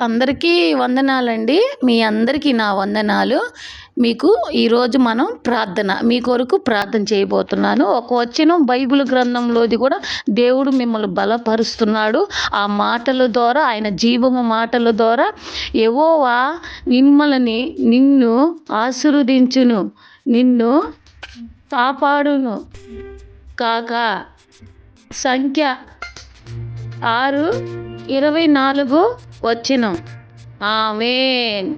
అందరికీ వందనాలండి. మీ అందరికీ నా వందనాలు. మీకు ఈరోజు మనం మీ కొరకు ప్రార్థన చేయబోతున్నాను. ఒక వచనం బైబిల్ గ్రంథంలోది కూడా దేవుడు మిమ్మల్ని బలపరుస్తున్నాడు. ఆ మాటల ద్వారా, ఆయన జీవము మాటల ద్వారా యెహోవా నిన్ను ఆశీర్వదించును, నిన్ను కాపాడును కాక. సంఖ్య 6:24 వచనం. ఆమేన్.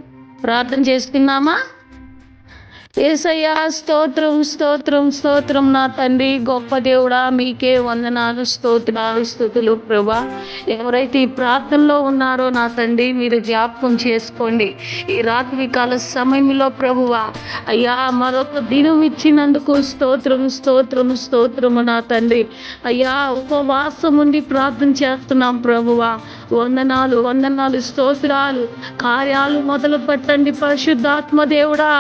ప్రార్థన చేసుకుందామా? యేసయ్యా, స్తోత్రం స్తోత్రం స్తోత్రం నా తండ్రి, గొప్ప దేవుడా, మీకే వందనాలు, స్తోత్రాలు, స్తుతులు ప్రభా. ఎవరైతే ఈ ప్రార్థనలో ఉన్నారో నా తండ్రి, మీరు జ్ఞాపకం చేసుకోండి. ఈ రాత్రి కాల సమయంలో ప్రభువా, అయ్యా, మరొక దినం ఇచ్చినందుకు స్తోత్రం స్తోత్రం స్తోత్రము నా తండ్రి. అయ్యా, ఉపవాసం ఉండి ప్రార్థన చేస్తున్నాం ప్రభువా. వందనాలు వందనాలు, స్తోత్రాలు. కార్యాలు మొదలు పెట్టండి పరిశుద్ధాత్మ దేవుడా.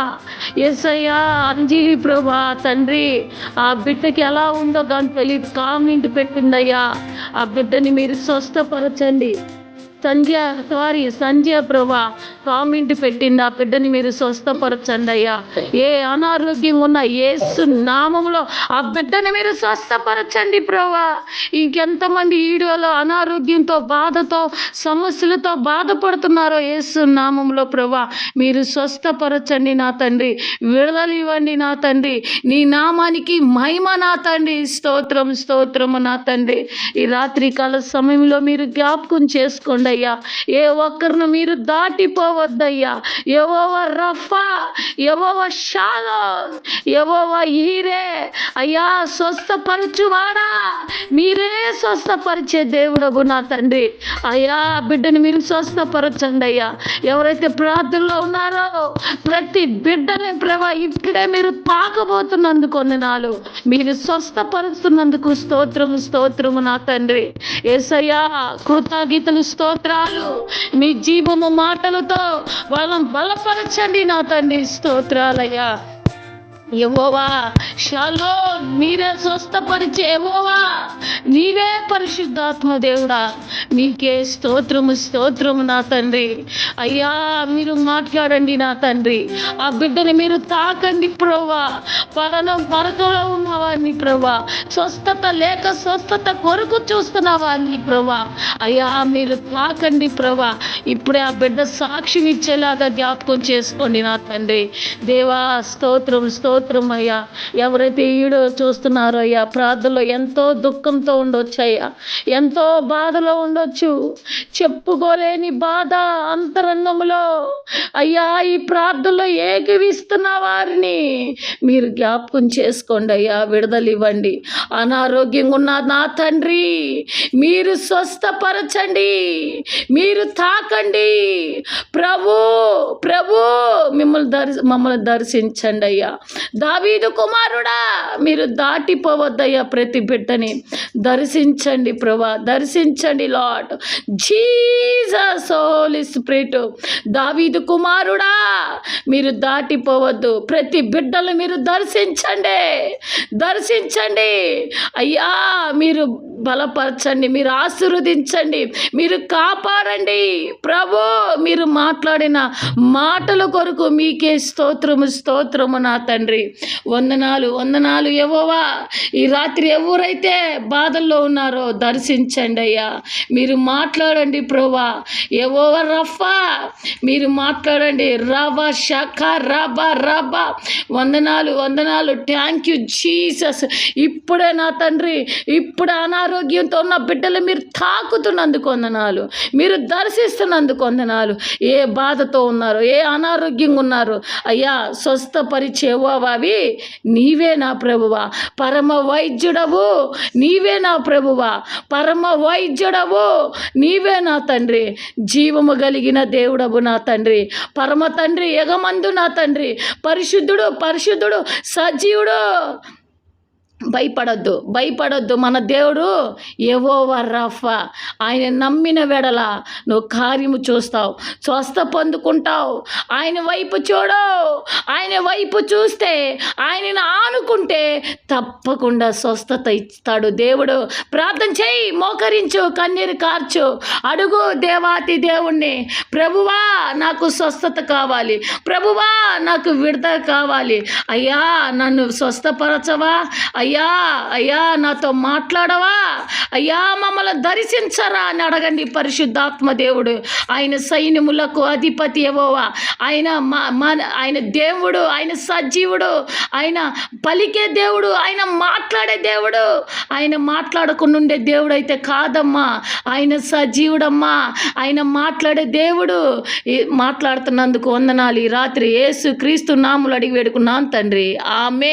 యేసయ్యా, అంజీవి ప్రభా తండ్రి, ఆ బిడ్డకి ఎలా ఉందో కానీ తెలియదు, కామెంట్ పెట్టిందయ్యా. ఆ బిడ్డని మీరు స్వస్థపరచండి. సంధ్య ప్రభా కామెంట్ పెట్టింది, ఆ బిడ్డని మీరు స్వస్థపరచండి అయ్యా. ఏ అనారోగ్యం ఉన్న యేసు నామములో ఆ బిడ్డని మీరు స్వస్థపరచండి ప్రభా. ఇంకెంతమంది వీడియోలో అనారోగ్యంతో, బాధతో, సమస్యలతో బాధపడుతున్నారో యేసు నామంలో ప్రభా మీరు స్వస్థపరచండి నా తండ్రి. విడుదల ఇవ్వండి నా తండ్రి. నీ నామానికి మహిమ నా తండ్రి. స్తోత్రం స్తోత్రము నా తండ్రి. ఈ రాత్రి కాల సమయంలో మీరు జ్ఞాపకం చేసుకోండి అయ్యా. ఏ ఒక్కరిని మీరు దాటిపోవద్దయ్యా. యెహోవా రఫా, యెహోవా షాలోమ్, యెహోవా ఈరే అయ్యా, స్వస్థపరచువాడా, మీరే స్వస్థపరిచే దేవుడవు నా తండ్రి. అయ్యా, బిడ్డని మీరు స్వస్థపరచండి అయ్యా. ఎవరైతే ప్రార్థనలో ఉన్నారో ప్రతి బిడ్డని ప్రభా ఇక్కడే మీరు తాకబోతున్నందుకు వందనాలు, మీరు స్వస్థపరుస్తున్నందుకు స్తోత్రము స్తోత్రము నా తండ్రి. యేసయ్యా, కృతజ్ఞతలు స్తోత్రాలు. మీ జీవము మాటలతో వాళ్ళని బలపరచండి నా తండ్రి. స్తోత్రాలయ్యా. యెహోవా షాలోమ్, మీరే స్వస్థపరిచే యెహోవా, నీవే పరిశుద్ధాత్మ దేవుడా, మీకే స్తోత్రము స్తోత్రము నా తండ్రి. అయ్యా, మీరు మాట్లాడండి నా తండ్రి. ఆ బిడ్డని మీరు తాకండి ప్రభా. పరకలో ఉన్నవాడిని ప్రభా, స్వస్థత లేక స్వస్థత కొరకు చూస్తున్న వాడిని ప్రభా. అయ్యా, మీరు తాకండి ప్రభా. ఇప్పుడే ఆ బిడ్డ సాక్ష్యం ఇచ్చేలాగా జ్ఞాపకం చేసుకోండి నా తండ్రి. దేవా, స్తోత్రం స్తోత్రం అయ్యా. ఎవరైతే ఈడో చూస్తున్నారో అయ్యా, ప్రార్థనలో ఎంతో దుఃఖంతో ఉండొచ్చు అయ్యా, ఎంతో బాధలో ఉండొచ్చు, చెప్పుకోలేని బాధ అంతరంగంలో అయ్యా. ఈ ప్రార్థనలో ఏకీవిస్తున్న వారిని మీరు జ్ఞాపకం చేసుకోండి అయ్యా. విడుదల ఇవ్వండి. అనారోగ్యంగా ఉన్న నా తండ్రి, మీరు స్వస్థపరచండి, మీరు తాకండి ప్రభు. ప్రభు మమ్మల్ని దర్శించండి అయ్యా. దావీదు కుమారుడా, మీరు దాటిపోవద్దయ్యా. ప్రతి బిడ్డని దర్శించండి ప్రభా, దర్శించండి లార్డ్ జీసస్. హోలీ స్పిరిట్, దావీదు కుమారుడా, మీరు దాటిపోవద్దు. ప్రతి బిడ్డలు మీరు దర్శించండి, దర్శించండి అయ్యా. మీరు బలపరచండి, మీరు ఆశీర్వదించండి, మీరు కాపాడండి ప్రభు. మీరు మాట్లాడిన మాటల కొరకు మీకే స్తోత్రము స్తోత్రము నా తండ్రి. వందనాలు వందనాలు యెహోవా. ఈ రాత్రి ఎవరైతే బాధల్లో ఉన్నారో దర్శించండి అయ్యా. మీరు మాట్లాడండి ప్రభా. యెహోవా రఫా, మీరు మాట్లాడండి. రబా షక రబా రబా. వందనాలు వందనాలు. Thank you Jesus. ఇప్పుడే నా తండ్రి, ఇప్పుడు అనారోగ్యంతో ఉన్న బిడ్డలు మీరు తాకుతున్నందుకు వందనాలు, మీరు దర్శిస్తున్నందుకు వందనాలు. ఏ బాధతో ఉన్నారో, ఏ అనారోగ్యంగా ఉన్నారో అయ్యా, స్వస్థపరిచేవావి నీవే నా ప్రభువా. పరమ వైద్యుడవు నీవే నా ప్రభువా. పరమ వైద్యుడవు నీవే నా తండ్రి. జీవము కలిగిన దేవుడవు నా తండ్రి. పరమ తండ్రి, ఎగమందు నా తండ్రి. పరిశుద్ధుడు పరిశుద్ధుడు, సజీవుడు భయపడొద్దు. మన దేవుడు యెహోవా రఫా. ఆయన నమ్మిన వెడల నువ్వు కార్యము చూస్తావు, స్వస్థ పొందుకుంటావు. ఆయన వైపు చూడు. ఆయన వైపు చూస్తే, ఆయనను ఆనుకుంటే తప్పకుండా స్వస్థత ఇస్తాడు దేవుడు. ప్రార్థన చేయి, మోకరించు, కన్నీరు కార్చు, అడుగు దేవాతి దేవుణ్ణి. ప్రభువా నాకు స్వస్థత కావాలి, ప్రభువా నాకు విడుదల కావాలి, అయ్యా నన్ను స్వస్థపరచవా, అయ్యా నాతో మాట్లాడవా, అయ్యా మమ్మల్ని దర్శించరా అని అడగండి. పరిశుద్ధాత్మ దేవుడు, ఆయన సైన్యములకు అధిపతి యెహోవా, ఆయన దేవుడు, ఆయన సజీవుడు, ఆయన పలికే దేవుడు, ఆయన మాట్లాడే దేవుడు. ఆయన మాట్లాడకుండా ఉండే దేవుడు అయితే కాదమ్మా, ఆయన సజీవుడమ్మా, ఆయన మాట్లాడే దేవుడు. మాట్లాడుతున్నందుకు వందనాలు. ఈ రాత్రి యేసు క్రీస్తు నామములో అడిగి వేడుకున్నాను తండ్రి, ఆమేన్.